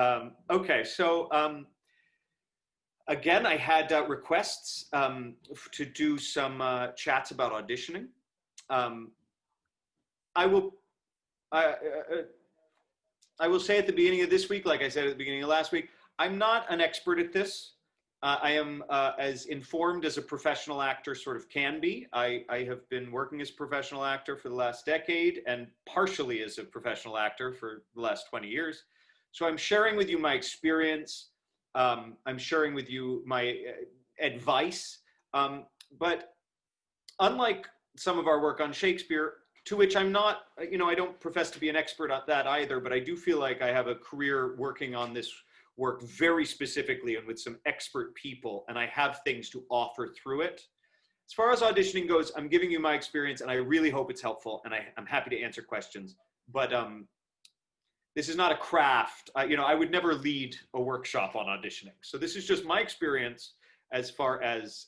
Okay, so again, I had requests to do some chats about auditioning. I will I, I will say at the beginning of this week, like I said at the beginning of last week, I'm not an expert at this. I am as informed as a professional actor sort of can be. I have been working as a professional actor for the last decade and partially as a professional actor for the last 20 years. So I'm sharing with you my experience. I'm sharing with you my advice. But unlike some of our work on Shakespeare, to which I'm not, I don't profess to be an expert at that either, but I do feel like I have a career working on this work very specifically and with some expert people, and I have things to offer through it. As far as auditioning goes, I'm giving you my experience, and I really hope it's helpful, and I'm happy to answer questions. But this is not a craft. I would never lead a workshop on auditioning. So this is just my experience as far as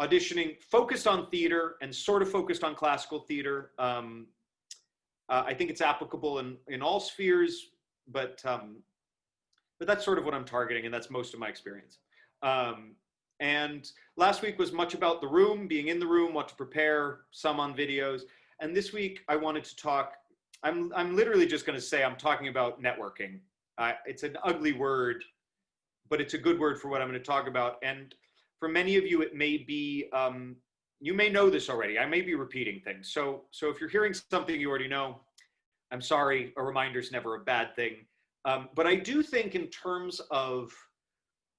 auditioning, focused on theater and sort of focused on classical theater. I think it's applicable in all spheres, but that's sort of what I'm targeting, and that's most of my experience. And last week was much about the room, being in the room, what to prepare, some on videos. And this week I wanted to talk, I'm literally just going to say I'm talking about networking. It's an ugly word, but it's a good word for what I'm going to talk about. And for many of you, it may be, you may know this already. I may be repeating things. So if you're hearing something you already know, I'm sorry, a reminder is never a bad thing. But I do think in terms of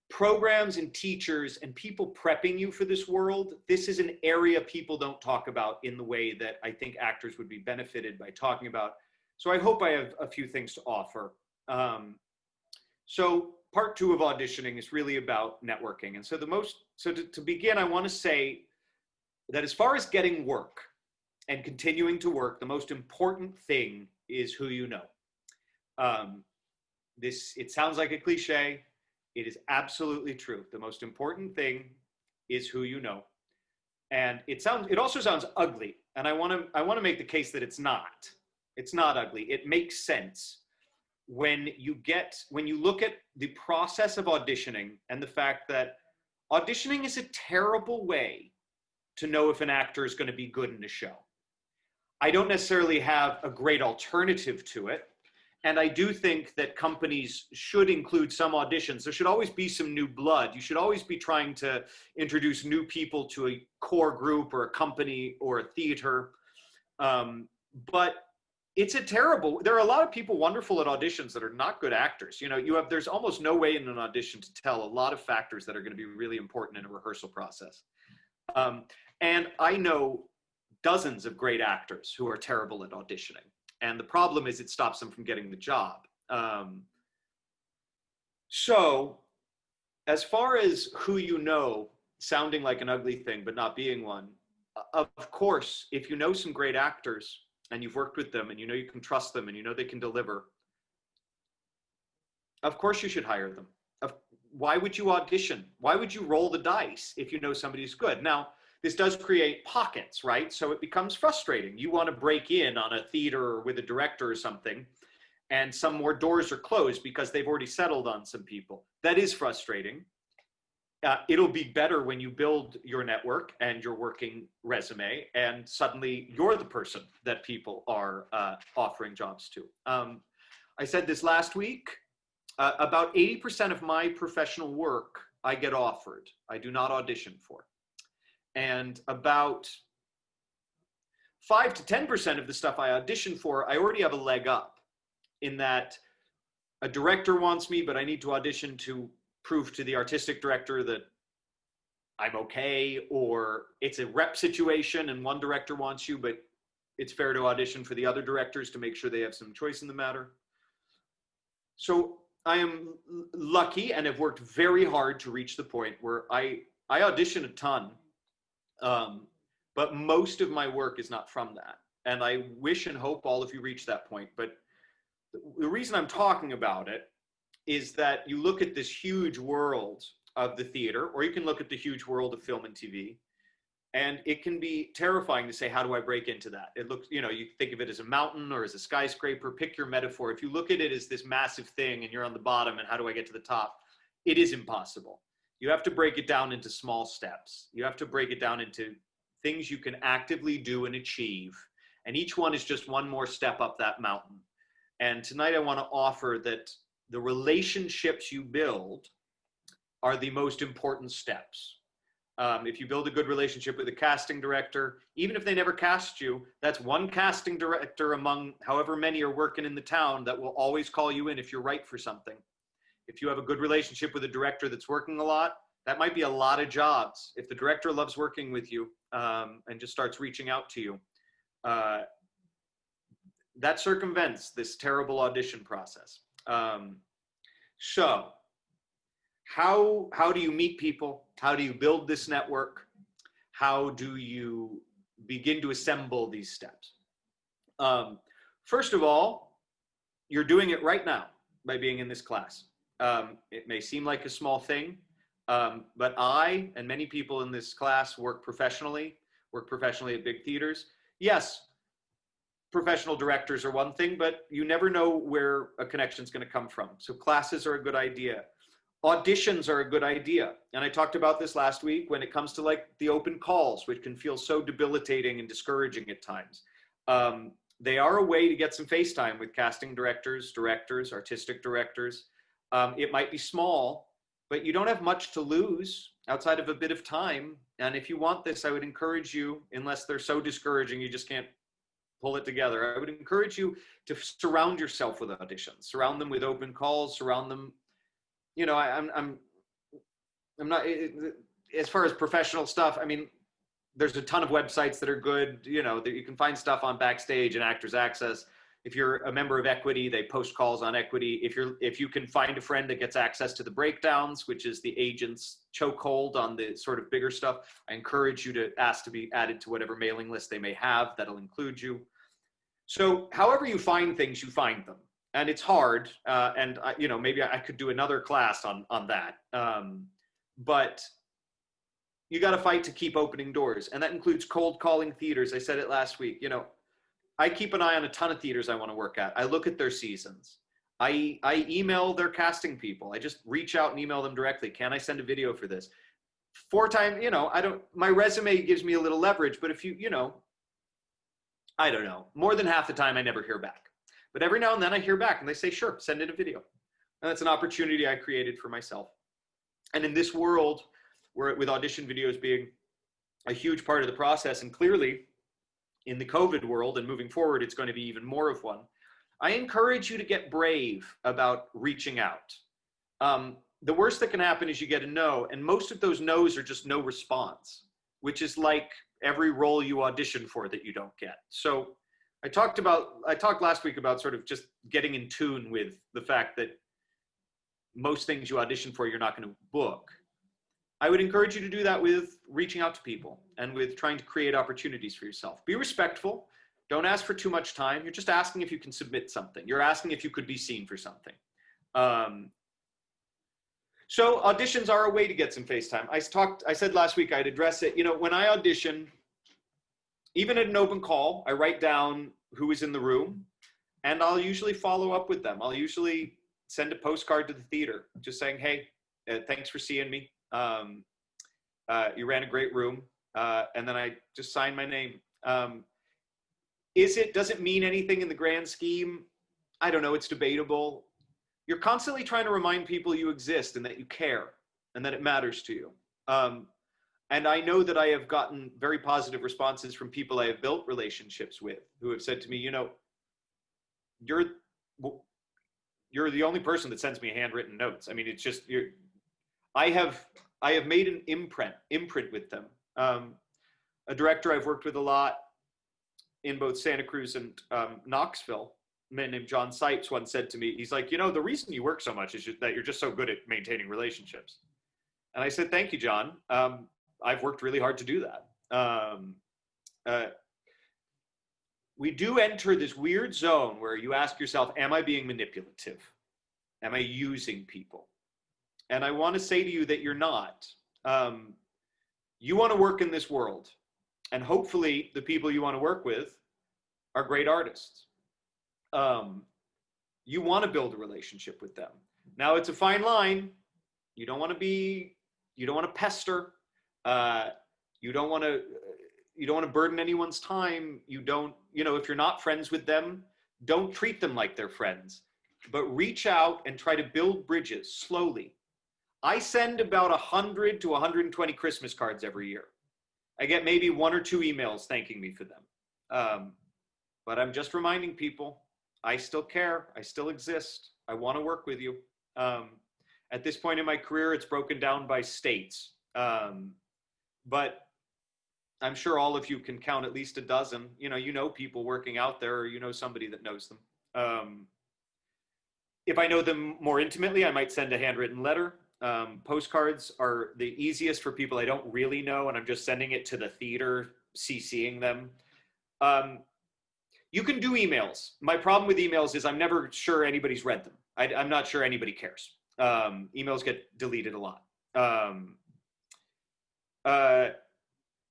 programs and teachers and people prepping you for this world, this is an area people don't talk about in the way that I think actors would be benefited by talking about. So I hope I have a few things to offer. So part 2 of auditioning is really about networking. And so to begin, I want to say that as far as getting work and continuing to work, the most important thing is who you know. It sounds like a cliche. It is absolutely true. The most important thing is who you know. And it also sounds ugly. And I want to make the case that it's not. It's not ugly. It makes sense when you look at the process of auditioning and the fact that auditioning is a terrible way to know if an actor is going to be good in a show. I don't necessarily have a great alternative to it. And I do think that companies should include some auditions. There should always be some new blood. You should always be trying to introduce new people to a core group or a company or a theater. But there are a lot of people wonderful at auditions that are not good actors. There's almost no way in an audition to tell a lot of factors that are going to be really important in a rehearsal process. And I know dozens of great actors who are terrible at auditioning. And the problem is it stops them from getting the job. So as far as who you know, sounding like an ugly thing, but not being one, of course, if you know some great actors and you've worked with them and you know you can trust them and you know they can deliver, of course you should hire them. Why would you audition? Why would you roll the dice if you know somebody's good? Now, this does create pockets, right? So it becomes frustrating. You want to break in on a theater or with a director or something, and some more doors are closed because they've already settled on some people. That is frustrating. It'll be better when you build your network and your working resume, and suddenly you're the person that people are offering jobs to. I said this last week, about 80% of my professional work I get offered. I do not audition for. And about 5 to 10% of the stuff I audition for, I already have a leg up in that a director wants me, but I need to audition to prove to the artistic director that I'm okay, or it's a rep situation and one director wants you, but it's fair to audition for the other directors to make sure they have some choice in the matter. So I am lucky and have worked very hard to reach the point where I audition a ton. But most of my work is not from that. And I wish and hope all of you reach that point. But the reason I'm talking about it is that you look at this huge world of the theater, or you can look at the huge world of film and TV, And it can be terrifying to say, how do I break into that? It looks, you know, you think of it as a mountain or as a skyscraper, pick your metaphor. If you look at it as this massive thing and you're on the bottom and how do I get to the top? It is impossible. You have to break it down into small steps. You have to break it down into things you can actively do and achieve. And each one is just one more step up that mountain. And tonight I want to offer that the relationships you build are the most important steps. If you build a good relationship with a casting director, even if they never cast you, that's one casting director among however many are working in the town that will always call you in if you're right for something. If you have a good relationship with a director that's working a lot, that might be a lot of jobs. If the director loves working with you and just starts reaching out to you, that circumvents this terrible audition process. So how do you meet people? How do you build this network? How do you begin to assemble these steps? First of all, you're doing it right now by being in this class. It may seem like a small thing, but I and many people in this class work professionally at big theaters. Yes, professional directors are one thing, but you never know where a connection is going to come from. So classes are a good idea. Auditions are a good idea. And I talked about this last week when it comes to like the open calls, which can feel so debilitating and discouraging at times. They are a way to get some face time with casting directors, artistic directors. It might be small, but you don't have much to lose outside of a bit of time. And if you want this, I would encourage you, unless they're so discouraging, you just can't pull it together. I would encourage you to surround yourself with auditions, surround them with open calls, surround them. You know, I'm not, as far as professional stuff, I mean, there's a ton of websites that are good, you know, that you can find stuff on Backstage and Actors Access. If you're a member of Equity, they post calls on Equity. If you can find a friend that gets access to the breakdowns, which is the agent's chokehold on the sort of bigger stuff, I encourage you to ask to be added to whatever mailing list they may have. That'll include you. So however you find things, you find them. And it's hard, and you know, maybe I could do another class on that. But you got to fight to keep opening doors, and that includes cold calling theaters. I said it last week. You know, I keep an eye on a ton of theaters I want to work at. I look at their seasons. I email their casting people. I just reach out and email them directly. Can I send a video for this? 4 times, you know, my resume gives me a little leverage, but if you know, I don't know. More than half the time, I never hear back. But every now and then I hear back and they say, sure, send in a video. And that's an opportunity I created for myself. And in this world, with audition videos being a huge part of the process, and clearly in the COVID world and moving forward, it's going to be even more of one, I encourage you to get brave about reaching out. The worst that can happen is you get a no, and most of those no's are just no response, which is like every role you audition for that you don't get. So I talked last week about sort of just getting in tune with the fact that most things you audition for, you're not going to book. I would encourage you to do that with reaching out to people and with trying to create opportunities for yourself. Be respectful. Don't ask for too much time. You're just asking if you can submit something. You're asking if you could be seen for something. So auditions are a way to get some face time. I said last week I'd address it. You know, when I audition, even at an open call, I write down who is in the room, and I'll usually follow up with them. I'll usually send a postcard to the theater just saying, hey, thanks for seeing me. You ran a great room. And then I just sign my name. Does it mean anything in the grand scheme? I don't know. It's debatable. You're constantly trying to remind people you exist and that you care and that it matters to you. And I know that I have gotten very positive responses from people I have built relationships with who have said to me, you know, you're the only person that sends me handwritten notes. I mean, it's just, I have made an imprint with them. A director I've worked with a lot in both Santa Cruz and Knoxville, a man named John Sipes, once said to me, he's like, you know, the reason you work so much is that you're just so good at maintaining relationships. And I said, thank you, John. I've worked really hard to do that. We do enter this weird zone where you ask yourself, am I being manipulative? Am I using people? And I want to say to you that you're not. You want to work in this world. And hopefully the people you want to work with are great artists. You want to build a relationship with them. Now it's a fine line. You don't want to pester. Uh, you don't want to burden anyone's time. If you're not friends with them, don't treat them like they're friends, but reach out and try to build bridges slowly. I send about 100 to 120 Christmas cards every year. I get maybe 1 or 2 emails thanking me for them. But I'm just reminding people, I still care. I still exist. I want to work with you. At this point in my career, it's broken down by states. But I'm sure all of you can count at least a dozen. You know people working out there, or you know somebody that knows them. If I know them more intimately, I might send a handwritten letter. Postcards are the easiest for people I don't really know, and I'm just sending it to the theater, CCing them. You can do emails. My problem with emails is I'm never sure anybody's read them. I'm not sure anybody cares. Emails get deleted a lot.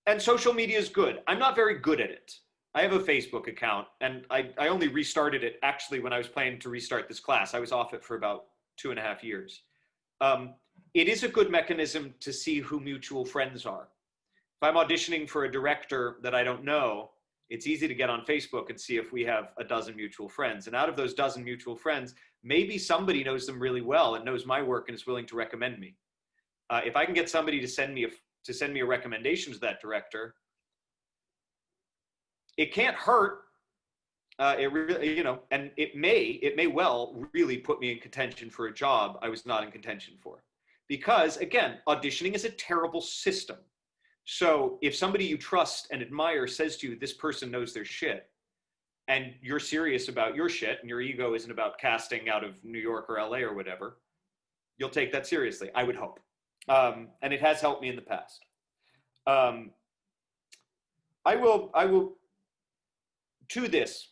And social media is good. I'm not very good at it. I have a Facebook account, and I only restarted it actually when I was planning to restart this class. I was off it for about 2.5 years. It is a good mechanism to see who mutual friends are. If I'm auditioning for a director that I don't know, it's easy to get on Facebook and see if we have a dozen mutual friends. And out of those dozen mutual friends, maybe somebody knows them really well and knows my work and is willing to recommend me. If I can get somebody to send me a recommendation to that director, it can't hurt. It really, and it may well really put me in contention for a job I was not in contention for. Because again, auditioning is a terrible system. So if somebody you trust and admire says to you, this person knows their shit, and you're serious about your shit, and your ego isn't about casting out of New York or LA or whatever, you'll take that seriously, I would hope. And it has helped me in the past. I will to this,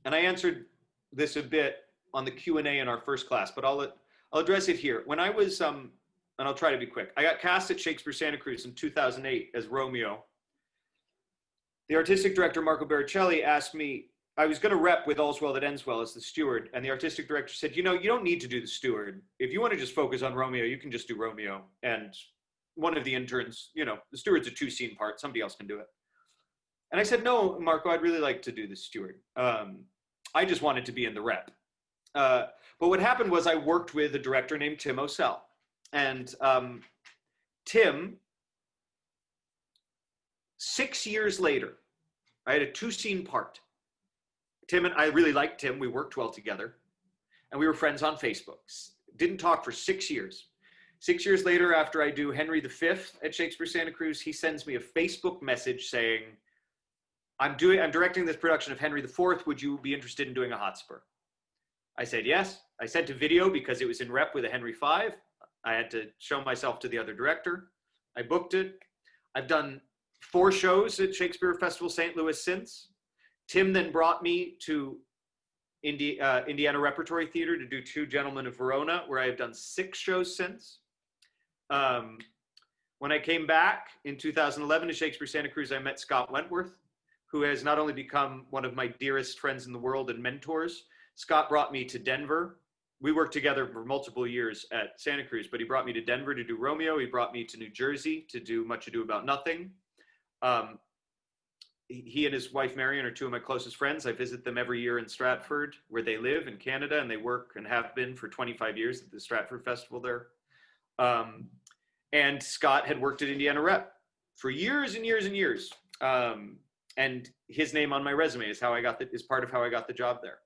and I answered this a bit on the Q&A in our first class, but I'll address it here. When I was, and I'll try to be quick, I got cast at Shakespeare Santa Cruz in 2008 as Romeo. The artistic director, Marco Baricelli, asked me, I was going to rep with All's Well That Ends Well as the steward, and the artistic director said, you don't need to do the steward. If you want to just focus on Romeo, you can just do Romeo. And one of the interns, the steward's a 2-scene part, somebody else can do it. And I said, no, Marco, I'd really like to do the steward. I just wanted to be in the rep. But what happened was I worked with a director named Tim O'Sell. And Tim, 6 years later, I had a 2-scene part. Tim and I really liked Tim. We worked well together. And we were friends on Facebook. Didn't talk for 6 years. 6 years later, after I do Henry V at Shakespeare Santa Cruz, he sends me a Facebook message saying, I'm directing this production of Henry IV. Would you be interested in doing a Hotspur? I said yes. I sent a video because it was in rep with a Henry V. I had to show myself to the other director. I booked it. I've done 4 shows at Shakespeare Festival St. Louis since. Tim then brought me to Indiana Repertory Theater to do 2 Gentlemen of Verona, where I have done 6 shows since. When I came back in 2011 to Shakespeare Santa Cruz, I met Scott Wentworth, who has not only become one of my dearest friends in the world and mentors. Scott brought me to Denver. We worked together for multiple years at Santa Cruz, but he brought me to Denver to do Romeo. He brought me to New Jersey to do Much Ado About Nothing. He and his wife, Marion, are 2 of my closest friends. I visit them every year in Stratford, where they live in Canada, and they work and have been for 25 years at the Stratford Festival there. And Scott had worked at Indiana Rep for years and years and years. And his name on my resume is part of how I got the job there.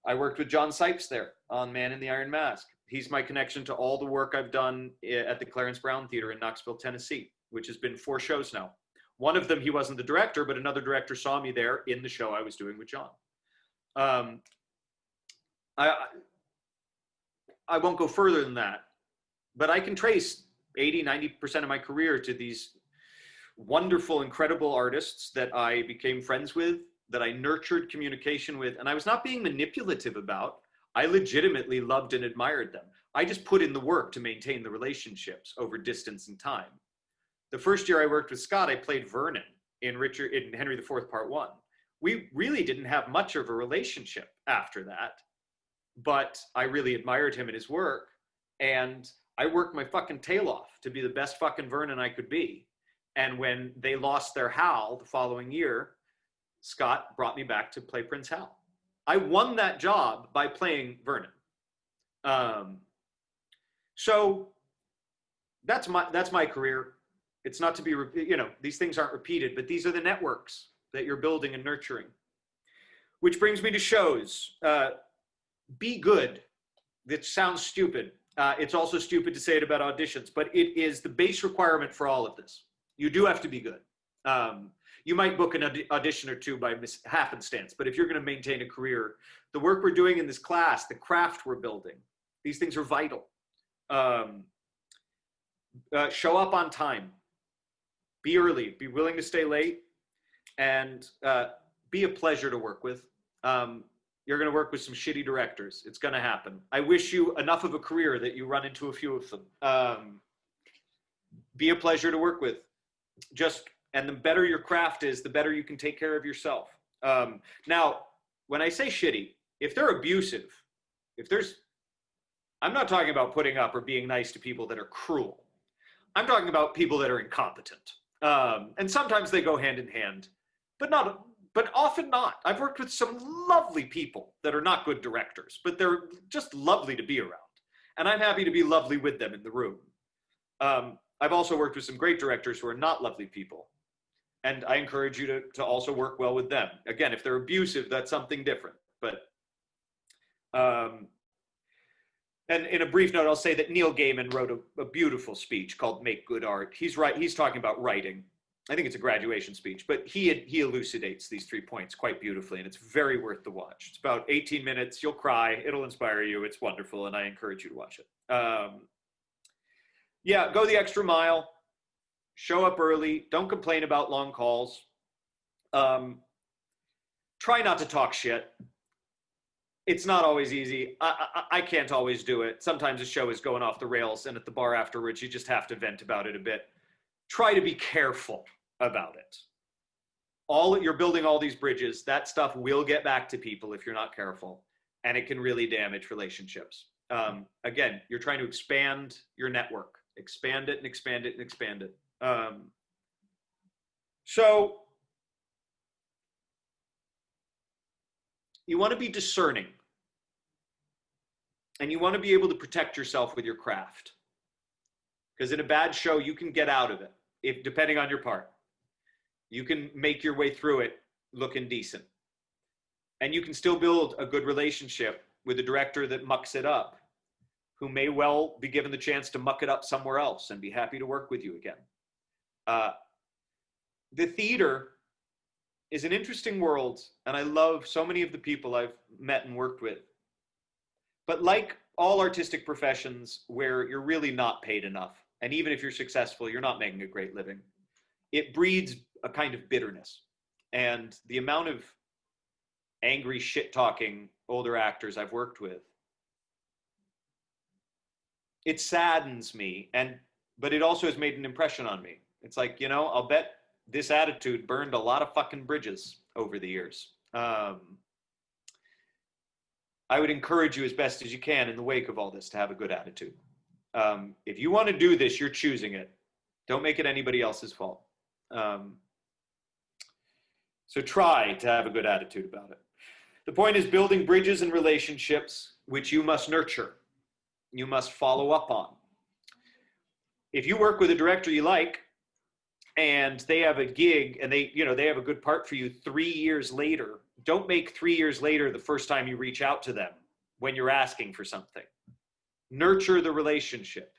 I worked with John Sipes there on Man in the Iron Mask. He's my connection to all the work I've done at the Clarence Brown Theater in Knoxville, Tennessee, which has been 4 shows now. One of them, he wasn't the director, but another director saw me there in the show I was doing with John. I won't go further than that, but I can trace 80–90% of my career to these wonderful, incredible artists that I became friends with, that I nurtured communication with, and I was not being manipulative about. I legitimately loved and admired them. I just put in the work to maintain the relationships over distance and time. The first year I worked with Scott, I played Vernon. in Henry IV Part 1. We really didn't have much of a relationship after that, but I really admired him and his work, and I worked my fucking tail off to be the best fucking Vernon I could be. And when they lost their Hal the following year, Scott brought me back to play Prince Hal. I won that job by playing Vernon. So that's my career. It's not to be, these things aren't repeated, but these are the networks that you're building and nurturing. Which brings me to shows. Be good. That sounds stupid. It's also stupid to say it about auditions, but it is the base requirement for all of this. You do have to be good. You might book an audition or two by happenstance, but if you're going to maintain a career, the work we're doing in this class, the craft we're building, these things are vital. Show up on time. Be early. Be willing to stay late, and be a pleasure to work with. You're going to work with some shitty directors. It's going to happen. I wish you enough of a career that you run into a few of them. Be a pleasure to work with. And the better your craft is, the better you can take care of yourself. Now, when I say shitty, if they're abusive, I'm not talking about putting up or being nice to people that are cruel. I'm talking about people that are incompetent. And sometimes they go hand in hand, but often not. I've worked with some lovely people that are not good directors, but they're just lovely to be around. And I'm happy to be lovely with them in the room. I've also worked with some great directors who are not lovely people. And I encourage you to also work well with them. Again, if they're abusive, that's something different. But, and in a brief note, I'll say that Neil Gaiman wrote a beautiful speech called Make Good Art. He's talking about writing. I think it's a graduation speech, but he elucidates these 3 points quite beautifully, and it's very worth the watch. It's about 18 minutes. You'll cry. It'll inspire you. It's wonderful, and I encourage you to watch it. Yeah, go the extra mile. Show up early. Don't complain about long calls. Try not to talk shit. It's not always easy. I can't always do it. Sometimes a show is going off the rails, and at the bar afterwards, you just have to vent about it a bit. Try to be careful about it. You're building all these bridges. That stuff will get back to people if you're not careful, and it can really damage relationships. Again, you're trying to expand your network. Expand it and expand it and expand it. So you want to be discerning, and you want to be able to protect yourself with your craft, because in a bad show you can get out of it depending on your part. You can make your way through it looking decent, and you can still build a good relationship with a director that mucks it up, who may well be given the chance to muck it up somewhere else and be happy to work with you again. The theater is an interesting world, and I love so many of the people I've met and worked with. But like all artistic professions where you're really not paid enough, and even if you're successful, you're not making a great living, it breeds a kind of bitterness. And the amount of angry shit-talking older actors I've worked with, it saddens me, but it also has made an impression on me. It's like, I'll bet this attitude burned a lot of fucking bridges over the years. I would encourage you as best as you can in the wake of all this to have a good attitude. If you want to do this, you're choosing it. Don't make it anybody else's fault. So try to have a good attitude about it. The point is building bridges and relationships, which you must nurture. You must follow up on. If you work with a director you like, and they have a gig and they have a good part for you 3 years later, don't make 3 years later the first time you reach out to them when you're asking for something. Nurture the relationship.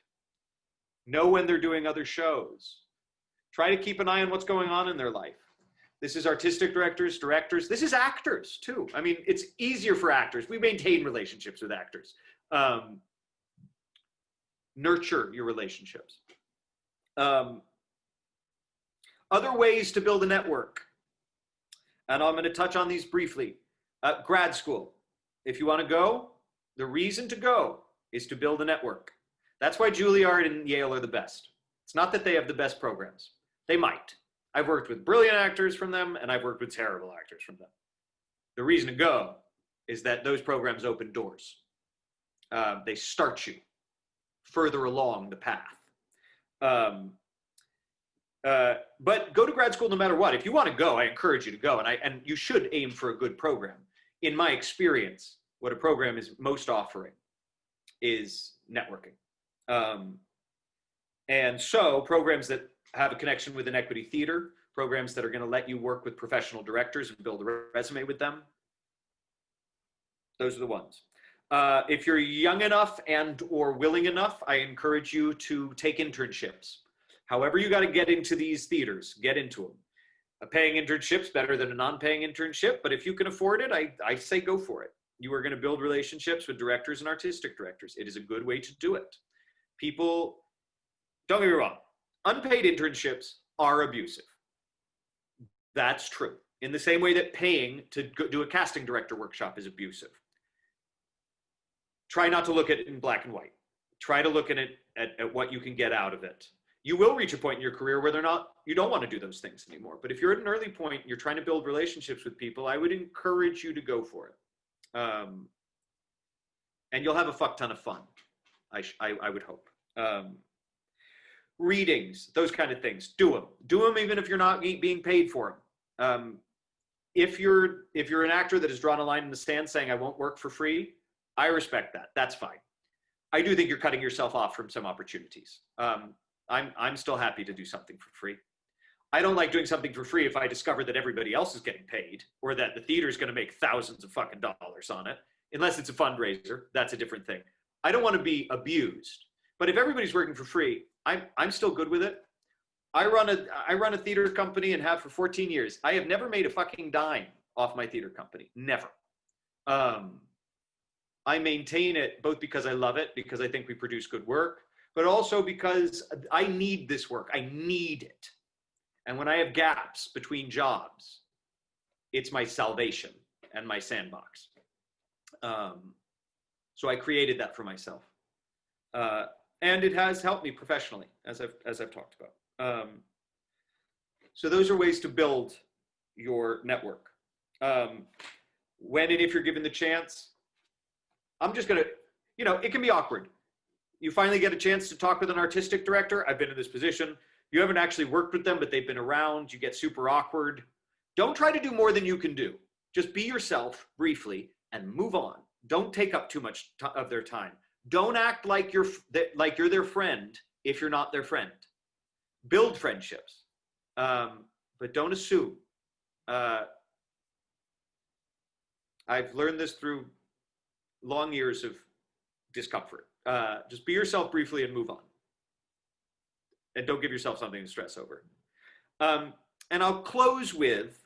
Know when they're doing other shows. Try to keep an eye on what's going on in their life. This is artistic directors. This is actors too. I mean, it's easier for actors. We maintain relationships with actors. Nurture your relationships. Other ways to build a network, and I'm going to touch on these briefly. Grad school. If you want to go, the reason to go is to build a network. That's why Juilliard and Yale are the best. It's not that they have the best programs. They might. I've worked with brilliant actors from them, and I've worked with terrible actors from them. The reason to go is that those programs open doors. They start you further along the path. But go to grad school no matter what. If you want to go, I encourage you to go, and you should aim for a good program. In my experience, what a program is most offering is networking. And so programs that have a connection with an equity theater, programs that are going to let you work with professional directors and build a resume with them, those are the ones. If you're young enough and or willing enough, I encourage you to take internships. However you got to get into these theaters, get into them. A paying internship's better than a non-paying internship, but if you can afford it, I say go for it. You are going to build relationships with directors and artistic directors. It is a good way to do it. People, don't get me wrong, unpaid internships are abusive. That's true. In the same way that paying to do a casting director workshop is abusive. Try not to look at it in black and white. Try to look at it at what you can get out of it. You will reach a point in your career where you don't want to do those things anymore. But if you're at an early point, you're trying to build relationships with people, I would encourage you to go for it. And you'll have a fuck ton of fun, I would hope. Readings, those kind of things, do them. Do them even if you're not being paid for them. If you're an actor that has drawn a line in the sand saying, I won't work for free, I respect that. That's fine. I do think you're cutting yourself off from some opportunities. I'm still happy to do something for free. I don't like doing something for free if I discover that everybody else is getting paid or that the theater is going to make thousands of fucking dollars on it. Unless it's a fundraiser, that's a different thing. I don't want to be abused. But if everybody's working for free, I'm still good with it. I run a theater company and have for 14 years. I have never made a fucking dime off my theater company. Never. I maintain it both because I love it, because I think we produce good work, but also because I need this work. I need it. And when I have gaps between jobs, it's my salvation and my sandbox. So I created that for myself. And it has helped me professionally, as I've talked about. So those are ways to build your network. When and if you're given the chance, I'm just gonna, it can be awkward. You finally get a chance to talk with an artistic director. I've been in this position. You haven't actually worked with them, but they've been around. You get super awkward. Don't try to do more than you can do. Just be yourself briefly and move on. Don't take up too much of their time. Don't act like you're their friend if you're not their friend. Build friendships, but don't assume. I've learned this through long years of discomfort. Just be yourself briefly and move on. And don't give yourself something to stress over. And I'll close with,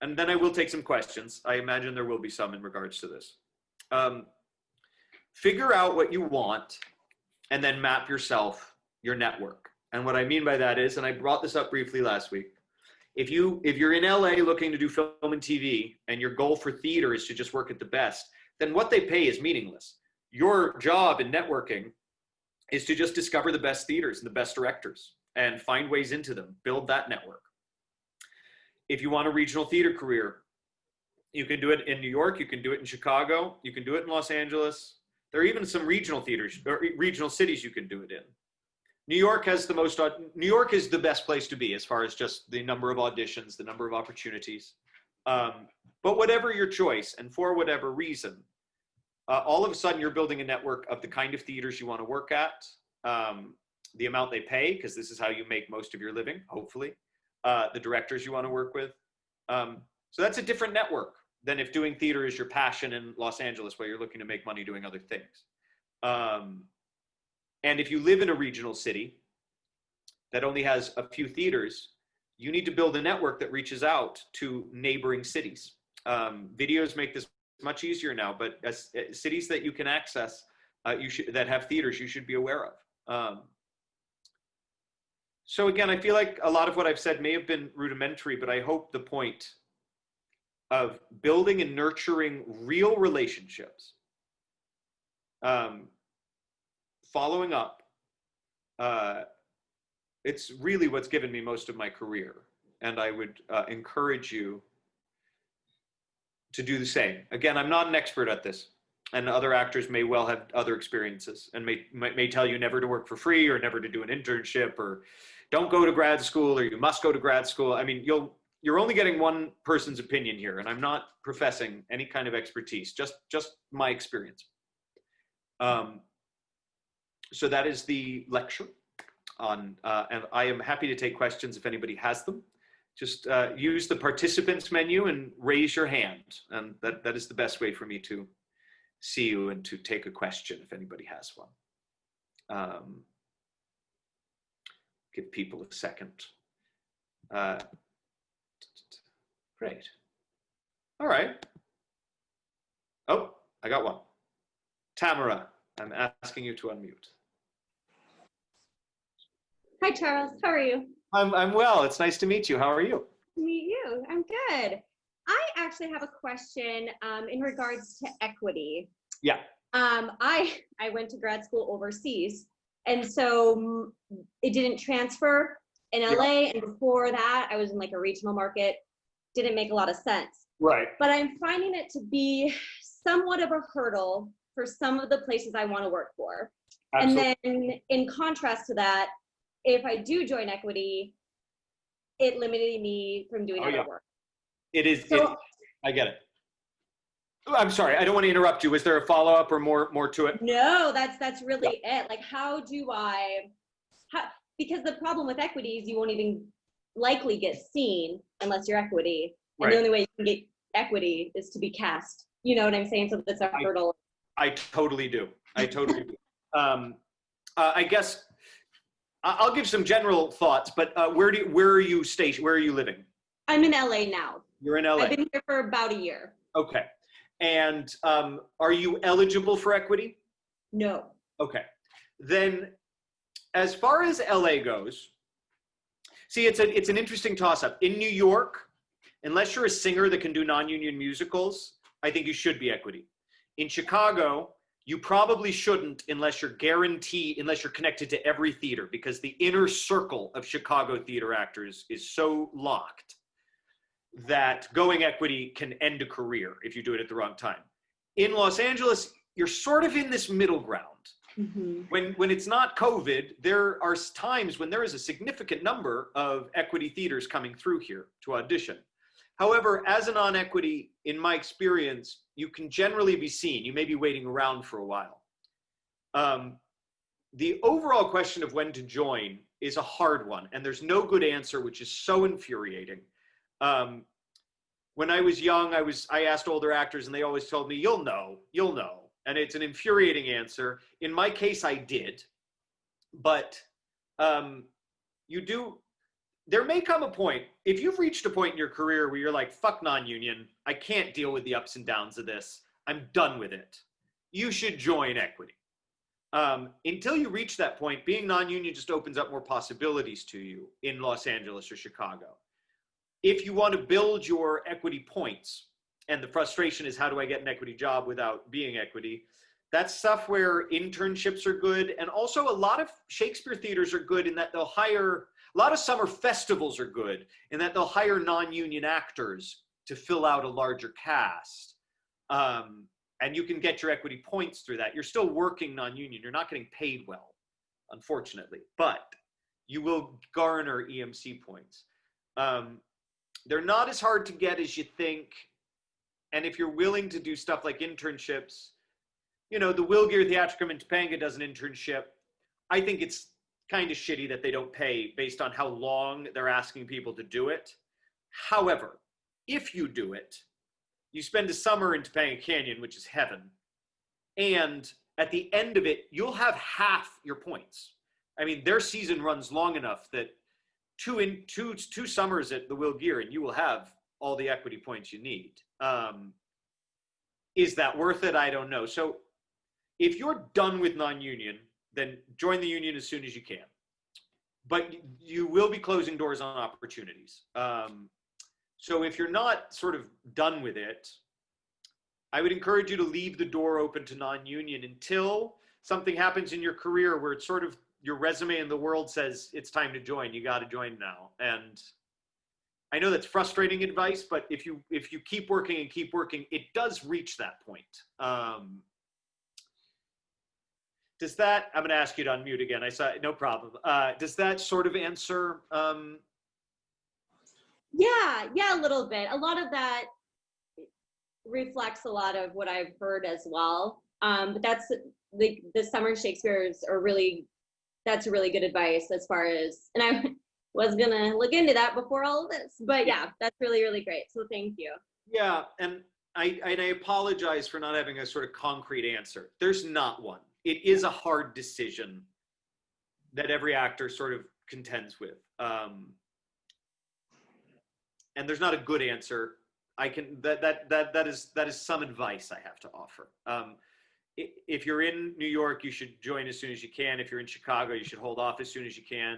and then I will take some questions. I imagine there will be some in regards to this. Figure out what you want and then map yourself, your network. And what I mean by that is, and I brought this up briefly last week, if you're in LA looking to do film and TV and your goal for theater is to just work at the best, then what they pay is meaningless. Your job in networking is to just discover the best theaters and the best directors and find ways into them, build that network. If you want a regional theater career, you can do it in New York, you can do it in Chicago, you can do it in Los Angeles. There are even some regional theaters, or regional cities you can do it in. New York is the best place to be as far as just the number of auditions, the number of opportunities. But whatever your choice and for whatever reason, all of a sudden you're building a network of the kind of theaters you want to work at, the amount they pay, because this is how you make most of your living, hopefully, the directors you want to work with. So that's a different network than if doing theater is your passion in Los Angeles, where you're looking to make money doing other things. And if you live in a regional city that only has a few theaters, you need to build a network that reaches out to neighboring cities. Videos make this much easier now, but as cities that you can access, that have theaters, you should be aware of. So again, I feel like a lot of what I've said may have been rudimentary, but I hope the point of building and nurturing real relationships, following up, it's really what's given me most of my career. And I would encourage you to do the same. Again, I'm not an expert at this, and other actors may well have other experiences and may tell you never to work for free or never to do an internship or don't go to grad school or you must go to grad school. I mean, you're only getting one person's opinion here, and I'm not professing any kind of expertise, just my experience. So that is the lecture on, and I am happy to take questions if anybody has them. Just use the participants menu and raise your hand. And that is the best way for me to see you and to take a question if anybody has one. Give people a second. Great. All right. Oh, I got one. Tamara, I'm asking you to unmute. Hi, Charles. How are you? I'm well. It's nice to meet you. How are you? Meet you. I'm good. I actually have a question in regards to equity. Yeah. I went to grad school overseas, and so it didn't transfer in LA. Yeah. And before that, I was in like a regional market. Didn't make a lot of sense. Right. But I'm finding it to be somewhat of a hurdle for some of the places I want to work for. Absolutely. And then in contrast to that, if I do join equity, it limited me from doing other work. It is. So, I get it. I'm sorry. I don't want to interrupt you. Was there a follow-up or more to it? No, that's really it. Like, how do because the problem with equity is you won't even likely get seen unless you're equity. And right. The only way you can get equity is to be cast. You know what I'm saying? So that's a hurdle. I totally do. I totally do. I guess I'll give some general thoughts, but where are you stationed? Where are you living? I'm in LA now. You're in LA. I've been here for about a year. Okay. And are you eligible for equity? No. Okay. Then as far as LA goes, see, it's an interesting toss-up. In New York, unless you're a singer that can do non-union musicals, I think you should be equity. In Chicago, you probably shouldn't unless you're connected to every theater, because the inner circle of Chicago theater actors is so locked that going equity can end a career if you do it at the wrong time. In Los Angeles, you're sort of in this middle ground. Mm-hmm. When it's not COVID, there are times when there is a significant number of equity theaters coming through here to audition. However, as a non-equity, in my experience, you can generally be seen. You may be waiting around for a while. The overall question of when to join is a hard one, and there's no good answer, which is so infuriating. When I was young, I asked older actors, and they always told me, you'll know. And it's an infuriating answer. In my case, I did. But there may come a point, if you've reached a point in your career where you're like, fuck non-union, I can't deal with the ups and downs of this, I'm done with it, you should join equity. Until you reach that point, being non-union just opens up more possibilities to you in Los Angeles or Chicago. If you want to build your equity points, and the frustration is, how do I get an equity job without being equity? That's stuff where internships are good. And also a lot of Shakespeare theaters are good in that they'll hire, a lot of summer festivals are good in that they'll hire non-union actors to fill out a larger cast. And you can get your equity points through that. You're still working non-union. You're not getting paid well, unfortunately, but you will garner EMC points. They're not as hard to get as you think. And if you're willing to do stuff like internships, the Wilgear Theatricum in Topanga does an internship. I think it's kind of shitty that they don't pay based on how long they're asking people to do it. However, if you do it, you spend a summer in Topanga Canyon, which is heaven. And at the end of it, you'll have half your points. I mean, their season runs long enough that two summers at the Wilgear, and you will have all the equity points you need. Is that worth it? I don't know. So if you're done with non-union, then join the union as soon as you can. But you will be closing doors on opportunities. So if you're not sort of done with it, I would encourage you to leave the door open to non-union until something happens in your career where it's sort of your resume in the world says it's time to join, you got to join now. And I know that's frustrating advice, but if you keep working and keep working, it does reach that point. Does that, I'm going to ask you to unmute again. I saw, no problem. Does that sort of answer? Yeah, a little bit. A lot of that reflects a lot of what I've heard as well. But that's the summer Shakespeare's are really, that's really good advice as far as, and I was gonna look into that before all of this, but yeah, that's really, really great. So thank you. Yeah, and I apologize for not having a sort of concrete answer. There's not one. It is a hard decision that every actor sort of contends with. And there's not a good answer. That is some advice I have to offer. If you're in New York, you should join as soon as you can. If you're in Chicago, you should hold off as soon as you can.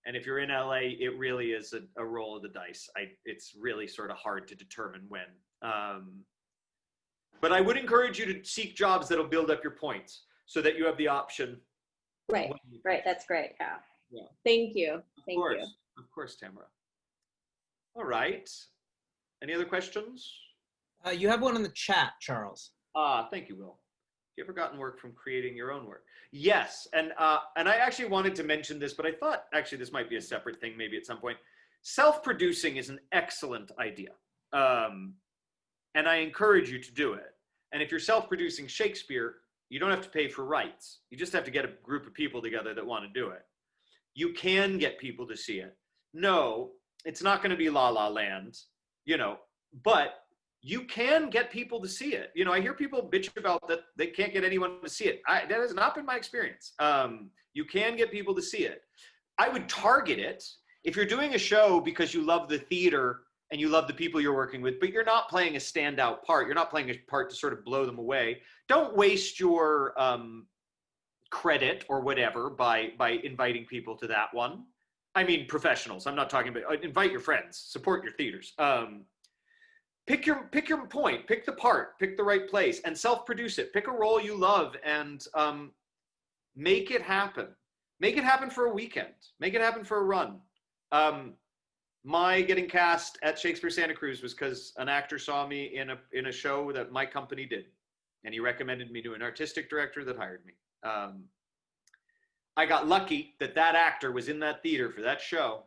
And if you're in LA, it really is a roll of the dice. It's really sort of hard to determine when. But I would encourage you to seek jobs that'll build up your points so that you have the option. Right, that's great, yeah. Thank you. Of course, Tamara. All right. Any other questions? You have one in the chat, Charles. Thank you, Will. You ever gotten work from creating your own work? Yes, and I actually wanted to mention this, but I thought actually this might be a separate thing maybe at some point. Self-producing is an excellent idea, and I encourage you to do it. And if you're self-producing Shakespeare, you don't have to pay for rights. You just have to get a group of people together that want to do it. You can get people to see it. No, it's not going to be La La Land, you know, but you can get people to see it. You know, I hear people bitch about that they can't get anyone to see it. That has not been my experience. You can get people to see it. I would target it. If you're doing a show because you love the theater and you love the people you're working with, but you're not playing a standout part, you're not playing a part to sort of blow them away, don't waste your credit or whatever by inviting people to that one. I mean, professionals. I'm not talking about, invite your friends, support your theaters. Pick your point, pick the part, pick the right place, and self-produce it. Pick a role you love and make it happen. Make it happen for a weekend. Make it happen for a run. My getting cast at Shakespeare Santa Cruz was because an actor saw me in a show that my company did, and he recommended me to an artistic director that hired me. I got lucky that actor was in that theater for that show.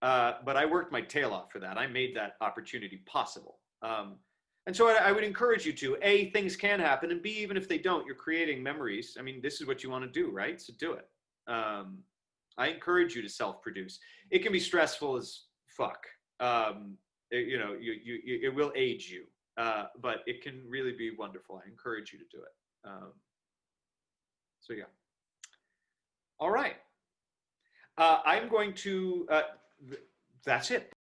But I worked my tail off for that. I made that opportunity possible. And so I would encourage you to, A, things can happen, and B, even if they don't, you're creating memories. I mean, this is what you want to do, right? So do it. I encourage you to self-produce. It can be stressful as fuck. You know, it will age you, but it can really be wonderful. I encourage you to do it. So yeah. All right. I'm going to, that's it.